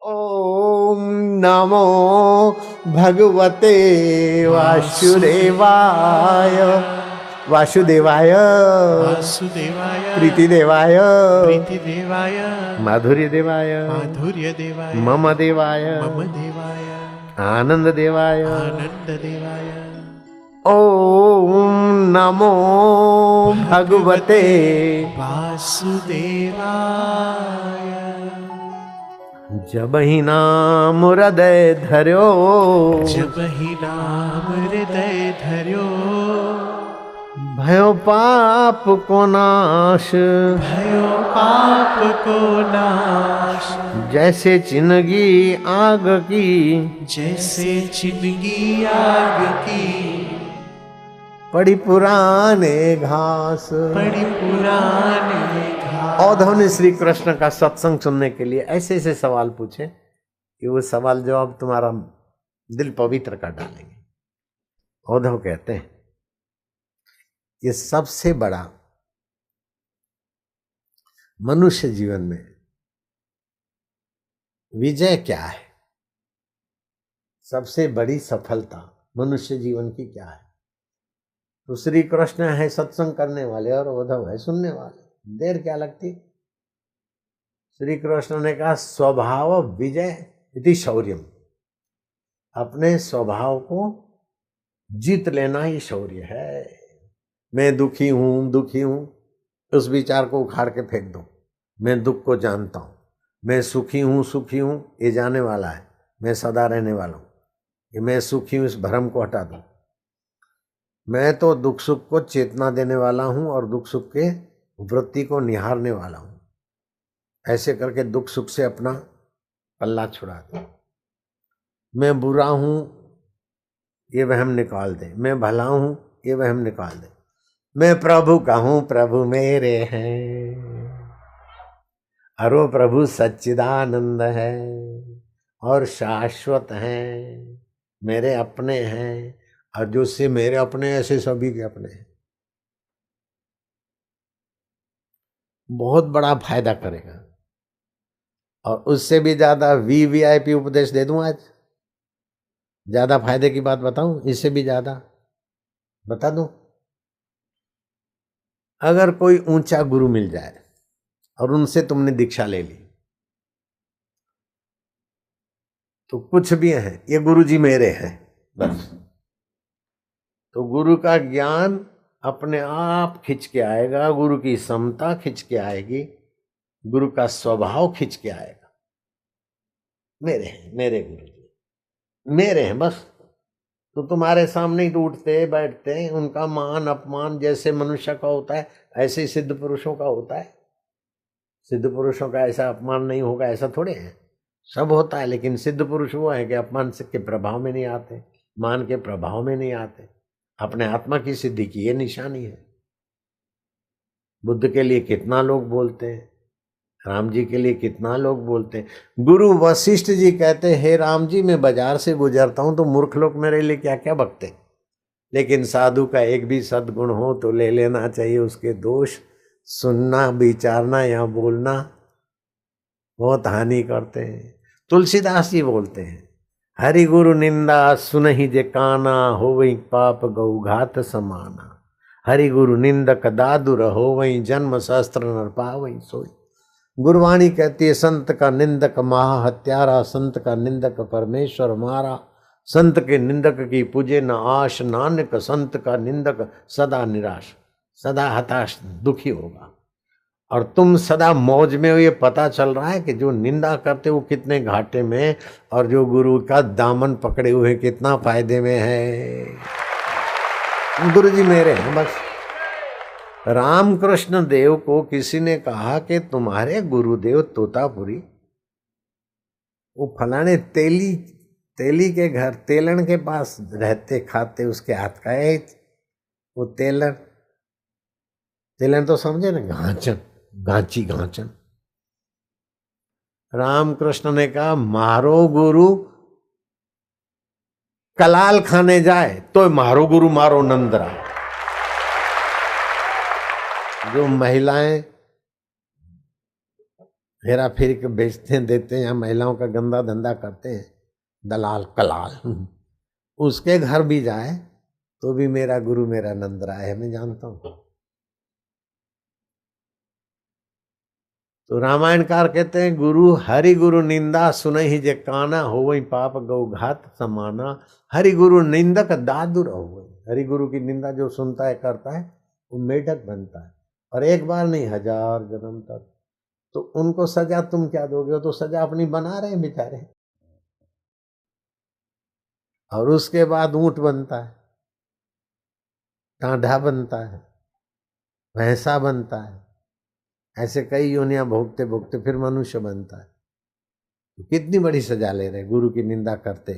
ओम नमो भगवते वासुदेवाय वासुदेवाय वासुदेवाय प्रीतिदेवाय प्रीतिदेवाय माधुर्यदेवाय माधुर्यदेवाय मम देवाय मम देवाय आनंददेवाय आनंददेवाय ओम नमो भगवते वासुदेवाय। जब ही नाम हृदय धर्यो जब ही नाम हृदय धर्यो भयो पाप को नाश भयो पाप को नाश जैसे चिनगी आग की जैसे चिनगी आग की पड़ी पुराने घास। बड़ी पुराने घास। औधव ने श्री कृष्ण का सत्संग सुनने के लिए ऐसे ऐसे सवाल पूछे कि वो सवाल जवाब तुम्हारा दिल पवित्र कर डालेंगे। औधव कहते हैं ये सबसे बड़ा मनुष्य जीवन में विजय क्या है, सबसे बड़ी सफलता मनुष्य जीवन की क्या है। तो श्री कृष्ण है सत्संग करने वाले और उद्धव है सुनने वाले, देर क्या लगती। श्री कृष्ण ने कहा स्वभाव विजय इति शौर्यम, अपने स्वभाव को जीत लेना ही शौर्य है। मैं दुखी हूं उस विचार को उखाड़ के फेंक दो। मैं दुख को जानता हूं, मैं सुखी हूं ये जाने वाला है, मैं सदा रहने वाला हूं, कि मैं सुखी हूं इस भ्रम को हटा दो। मैं तो दुख सुख को चेतना देने वाला हूं और दुख सुख के वृत्ति को निहारने वाला हूं। ऐसे करके दुख सुख से अपना पल्ला छुड़ा दो। मैं बुरा हूं ये वहम निकाल दे, मैं भला हूं ये वहम निकाल दे। मैं प्रभु का हूं, प्रभु मेरे हैं, और वो प्रभु सच्चिदानंद है और शाश्वत हैं, मेरे अपने हैं, और जो से मेरे अपने ऐसे सभी के अपने हैं। बहुत बड़ा फायदा करेगा। और उससे भी ज्यादा वीवीआईपी उपदेश दे दूं आज, ज्यादा फायदे की बात बताऊं, इससे भी ज्यादा बता दूं। अगर कोई ऊंचा गुरु मिल जाए और उनसे तुमने दीक्षा ले ली तो कुछ भी है ये गुरु जी मेरे हैं बस। तो गुरु का ज्ञान अपने आप खिंच के आएगा, गुरु की समता खिंच के आएगी, गुरु का स्वभाव खिंच के आएगा। मेरे हैं, मेरे गुरु जी मेरे हैं बस। तो तुम्हारे सामने ही तो उठते बैठते, उनका मान अपमान जैसे मनुष्य का होता है ऐसे ही सिद्ध पुरुषों का होता है। सिद्ध पुरुषों का ऐसा अपमान नहीं होगा ऐसा थोड़े है, सब होता है। लेकिन सिद्ध पुरुष वो है कि अपमान के प्रभाव में नहीं आते, मान के प्रभाव में नहीं आते, अपने आत्मा की सिद्धि की ये निशानी है। बुद्ध के लिए कितना लोग बोलते हैं, राम जी के लिए कितना लोग बोलते हैं। गुरु वशिष्ठ जी कहते हैं हे राम जी मैं बाजार से गुजरता हूं तो मूर्ख लोग मेरे लिए क्या क्या बकते, लेकिन साधु का एक भी सद्गुण हो तो ले लेना चाहिए उसके दोष। सुनना विचारना या बोलना बहुत हानि करते हैं। तुलसीदास जी बोलते हैं हरि गुरु निंदा सुनहि जे काना होवई पाप गौ घात समाना। हरि गुरु निंदक दादुर होवई जन्म सहस्त्र नर पावई सोई। गुरवाणी कहती है संत का निंदक महा हत्यारा, संत का निंदक परमेश्वर मारा। संत के निंदक की पूजे न आश, नानक संत का निंदक सदा निराश, सदा हताश दुखी होगा। और तुम सदा मौज में हो ये पता चल रहा है कि जो निंदा करते वो कितने घाटे में, और जो गुरु का दामन पकड़े हुए कितना फायदे में है। गुरु जी मेरे हैं बस। रामकृष्ण देव को किसी ने कहा कि तुम्हारे गुरुदेव तोतापुरी वो फलाने तेली के घर तेलन के पास रहते खाते, उसके हाथ का है वो तेलन तो समझे ना, घांचन। रामकृष्ण ने कहा मारो गुरु कलाल खाने जाए तो मारो गुरु मारो नंदरा। जो महिलाएं हेरा फेरी के बेचते हैं देते हैं, या महिलाओं का गंदा धंधा करते हैं दलाल कलाल, उसके घर भी जाए तो भी मेरा गुरु मेरा नंद राय है, मैं जानता हूं। तो रामायणकार कहते हैं गुरु हरि गुरु निंदा सुनहि जे काना, हो वही पाप गौ घात समाना। हरि गुरु निंदक दादुर हो वही, हरि गुरु की निंदा जो सुनता है करता है वो मेढक बनता है, और एक बार नहीं 1000 जन्म तक। तो उनको सजा तुम क्या दोगे, वो तो सजा अपनी बना रहे हैं बेचारे। और उसके बाद ऊंट बनता है, टांढा बनता है, भैंसा बनता है, ऐसे कई योनियां भोगते भोगते फिर मनुष्य बनता है। तो कितनी बड़ी सजा ले रहे, गुरु की निंदा करते।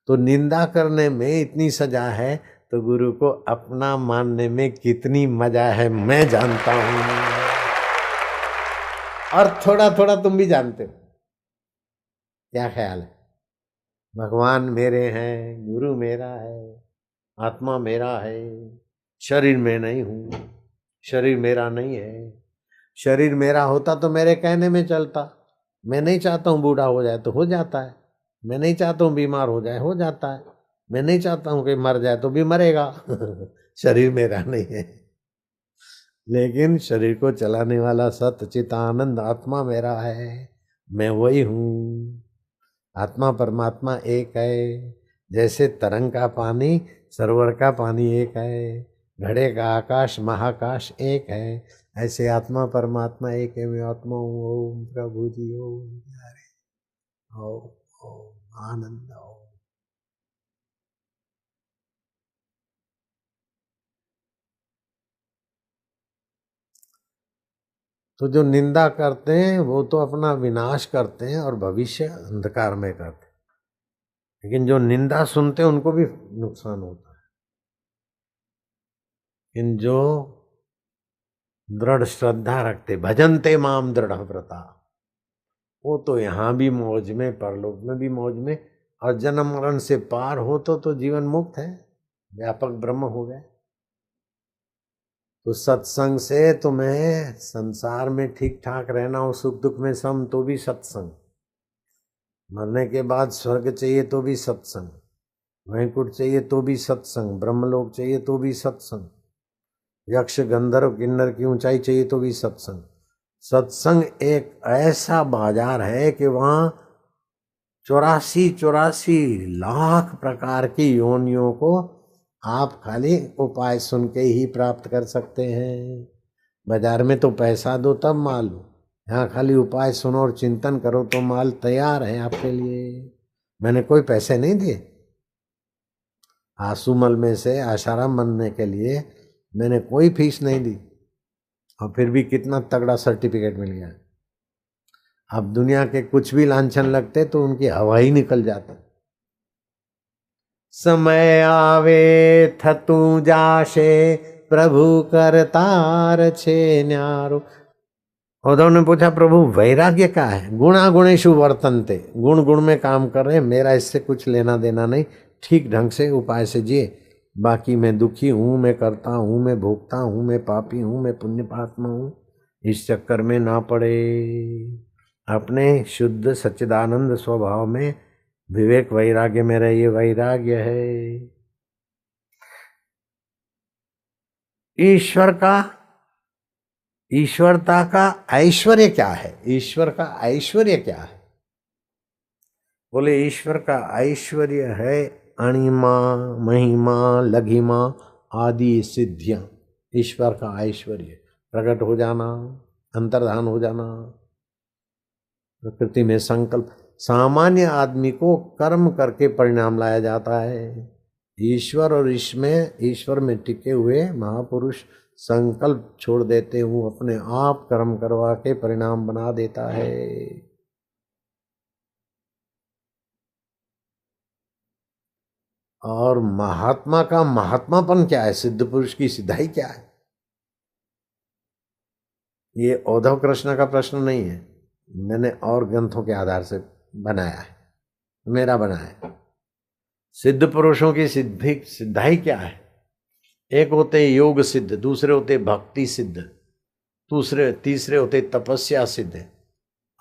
तो निंदा करने में इतनी सजा है तो गुरु को अपना मानने में कितनी मजा है मैं जानता हूं, और थोड़ा थोड़ा तुम भी जानते हो। क्या ख्याल है? भगवान मेरे हैं, गुरु मेरा है, आत्मा मेरा है, शरीर में नहीं हूं, शरीर मेरा नहीं है। शरीर मेरा होता तो मेरे कहने में चलता। मैं नहीं चाहता हूं बूढ़ा हो जाए तो हो जाता है, मैं नहीं चाहता हूं बीमार हो जाए हो जाता है, मैं नहीं चाहता हूं कि मर जाए तो भी मरेगा। शरीर मेरा नहीं है, लेकिन शरीर को चलाने वाला सत चित आनंद आत्मा मेरा है, मैं वही हूं। आत्मा परमात्मा एक है। जैसे तरंग का पानी सरोवर का पानी एक है, घड़े का आकाश महाकाश एक है, ऐसे आत्मा परमात्मा एक है। मैं आत्मा हूँ। ओम प्रभु जी ओम, हरे ओम, ओम आनंद ओम। तो जो निंदा करते हैं वो तो अपना विनाश करते हैं और भविष्य अंधकार में करते हैं, लेकिन जो निंदा सुनते हैं उनको भी नुकसान होता है। लेकिन जो दृढ़ श्रद्धा रखते, भजनते माम दृढ़ व्रता, वो तो यहाँ भी मौज में परलोक में भी मौज में, और जन्म मरण से पार हो तो जीवन मुक्त है, व्यापक ब्रह्म हो गए। तो सत्संग से तुम्हें संसार में ठीक ठाक रहना हो, सुख दुख में सम, तो भी सत्संग। मरने के बाद स्वर्ग चाहिए तो भी सत्संग, वैकुंठ चाहिए तो भी सत्संग, ब्रह्मलोक चाहिए तो भी सत्संग, यक्ष गंधर्व किन्नर की ऊंचाई चाहिए तो भी सत्संग। सत्संग एक ऐसा बाजार है कि वहां 84 लाख प्रकार की योनियों को आप खाली उपाय सुन के ही प्राप्त कर सकते हैं। बाजार में तो पैसा दो तब माल लो, यहाँ खाली उपाय सुनो और चिंतन करो तो माल तैयार है आपके लिए। मैंने कोई पैसे नहीं दिए, आंसूमल में से आशाराम बनने के लिए मैंने कोई फीस नहीं दी, और फिर भी कितना तगड़ा सर्टिफिकेट मिल गया। अब दुनिया के कुछ भी लांछन लगते तो उनकी हवा ही निकल जाता। समय आवे थतू जाशे प्रभु करतार छे न्यारो। उद्धव ने पूछा प्रभु वैराग्य क्या है? गुणा गुणेषु वर्तन्ते, गुण गुण में काम कर रहे, मेरा इससे कुछ लेना देना नहीं, ठीक ढंग से उपाय से जिए। बाकी मैं दुखी हूँ, मैं करता हूँ, मैं भोगता हूँ, मैं पापी हूँ, मैं पुण्य पात्मा हूँ, इस चक्कर में ना पड़े। अपने शुद्ध सच्चिदानंद स्वभाव में विवेक वैराग्य में रहिए, वैराग्य है। ईश्वरता का ऐश्वर्य क्या है? ईश्वर का ऐश्वर्य क्या है? बोले ईश्वर का ऐश्वर्य है अणिमा महिमा लघिमा आदि सिद्धियां। ईश्वर का ऐश्वर्य प्रकट हो जाना, अंतर्धान हो जाना, प्रकृति में संकल्प। सामान्य आदमी को कर्म करके परिणाम लाया जाता है। ईश्वर और ईश्वर में टिके हुए महापुरुष संकल्प छोड़ देते हूँ, अपने आप कर्म करवा के परिणाम बना देता है। और महात्मा का महात्मापन क्या है? सिद्ध पुरुष की सिद्धाई क्या है? ये औद्धव कृष्ण का प्रश्न नहीं है, मैंने और ग्रंथों के आधार से बनाया है, मेरा बनाया है। सिद्ध पुरुषों की सिद्धाई क्या है? एक होते योग सिद्ध, दूसरे होते भक्ति सिद्ध, तीसरे होते तपस्या सिद्ध।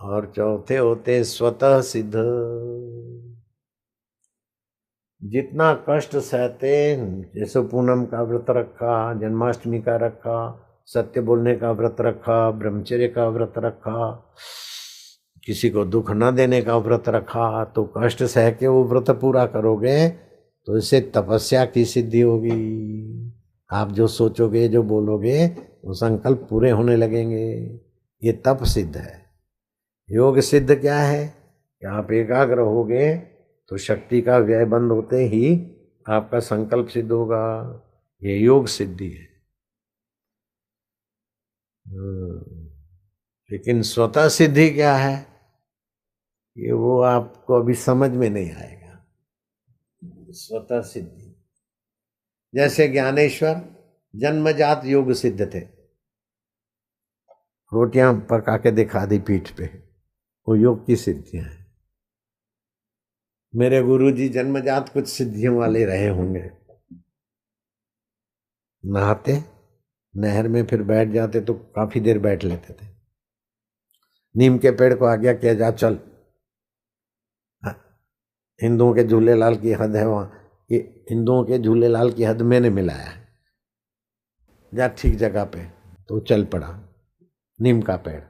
और चौथे होते स्वतः सिद्ध। जितना कष्ट सहते, जैसे पूनम का व्रत रखा, जन्माष्टमी का रखा, सत्य बोलने का व्रत रखा, ब्रह्मचर्य का व्रत रखा, किसी को दुख न देने का व्रत रखा, तो कष्ट सह के वो व्रत पूरा करोगे तो इससे तपस्या की सिद्धि होगी। आप जो सोचोगे, जो बोलोगे, वो संकल्प पूरे होने लगेंगे। ये तप सिद्ध है। योग सिद्ध क्या है कि आप एकाग्र होगे तो शक्ति का व्यय बंद होते ही आपका संकल्प सिद्ध होगा। ये योग सिद्धि है। लेकिन स्वतः सिद्धि क्या है, ये वो आपको अभी समझ में नहीं आएगा। स्वतः सिद्धि जैसे ज्ञानेश्वर जन्मजात योग सिद्ध थे, रोटियां पका के दिखा दी पीठ पे, वो योग की सिद्धियां हैं। मेरे गुरुजी जन्मजात कुछ सिद्धियों वाले रहे होंगे। नहाते नहर में, फिर बैठ जाते तो काफी देर बैठ लेते थे। नीम के पेड़ को आज्ञा किया, जा चल, हिंदुओं के झूलेलाल की हद है वहां, ये हिंदुओं के झूलेलाल की हद मैंने मिलाया है, जा ठीक जगह पे, तो चल पड़ा नीम का पेड़।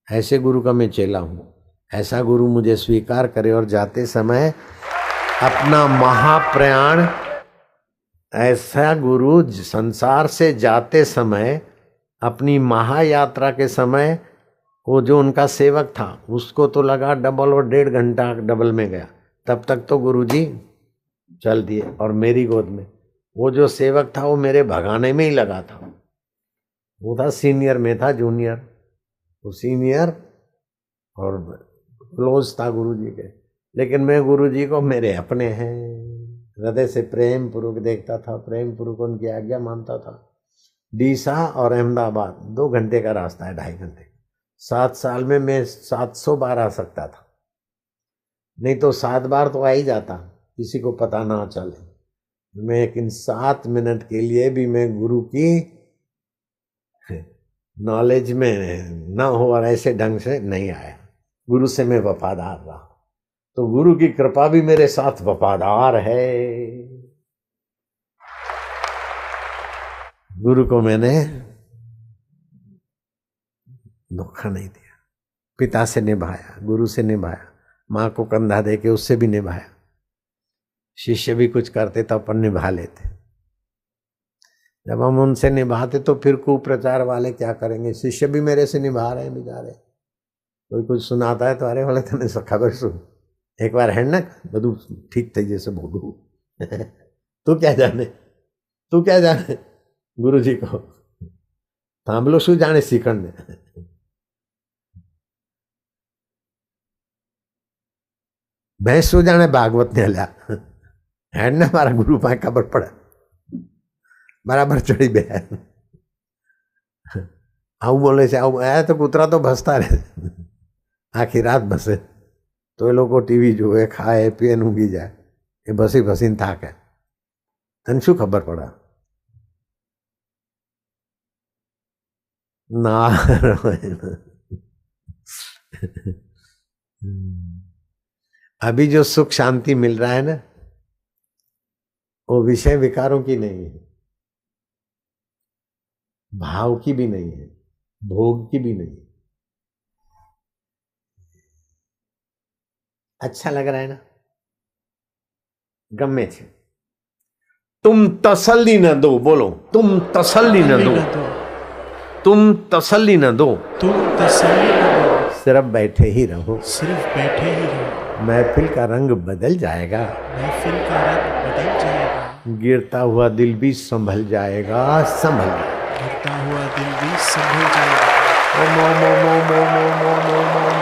ऐसे गुरु का मैं चेला हूं। ऐसा गुरु मुझे स्वीकार करे और जाते समय अपना महाप्रयाण, ऐसा गुरु संसार से जाते समय अपनी महायात्रा के समय, वो जो उनका सेवक था उसको तो लगा डबल, और 1.5 घंटा डबल में गया। तब तक तो गुरुजी चल दिए। और मेरी गोद में वो जो सेवक था वो मेरे भगाने में ही लगा था। वो था सीनियर, में था जूनियर। वो सीनियर और क्लोज था गुरुजी के, लेकिन मैं गुरुजी को मेरे अपने हैं, हृदय से प्रेम पूर्वक देखता था, प्रेम पूर्वक उनकी आज्ञा मानता था। डीसा और अहमदाबाद 2 घंटे का रास्ता है, 2.5 घंटे। 7 साल में मैं 700 बार आ सकता था, नहीं तो 7 बार तो आ ही जाता, किसी को पता ना चले। मैं लेकिन 7 मिनट के लिए भी मैं गुरु की नॉलेज में न हो और ऐसे ढंग से नहीं आया। गुरु से मैं वफादार रहा, तो गुरु की कृपा भी मेरे साथ वफादार है। गुरु को मैंने धोखा नहीं दिया, पिता से निभाया, गुरु से निभाया, माँ को कंधा दे के उससे भी निभाया। शिष्य भी कुछ करते तो अपन निभा लेते। जब हम उनसे निभाते तो फिर कुप्रचार वाले क्या करेंगे। शिष्य भी मेरे से निभा रहे हैं बेचारे। कोई कुछ सुनाता है तो अरे वाले तने खबर सुन, एक बार है ना बधु ठीक थे जैसे भोगू तू क्या जाने, तू क्या जाने गुरु जी को थांभलो शू जाने सीखण ने। भैंस शू जाने भागवत ने हल्या है ने मारा गुरु पाए खबर पड़े बराबर चढ़ी बे आऊ बोले से आऊ आया तो कुतरा तो भसता रहे आखी रात बसे तो ये लोग टीवी जुए खाए पिए ऊँगी जाए, ये बसी बसीन थाके तने शू खबर पड़ा। ना अभी जो सुख शांति मिल रहा है ना, वो विषय विकारों की नहीं है, भाव की भी नहीं है, भोग की भी नहीं है। अच्छा लग रहा है ना, गमे छे। तुम तसल्ली न दो, बोलो तुम तसल्ली न दो, तुम तसल्ली न दो, तुम तसल्ली न दो, सिर्फ बैठे ही रहो, सिर्फ बैठे ही रहो। महफिल का रंग बदल जाएगा, महफिल का रंग बदल जाएगा, गिरता हुआ दिल भी संभल जाएगा, संभल जाएगा, गिरता हुआ दिल भी संभल जाएगा। ओम ओम ओम ओम ओम ओम ओम ओम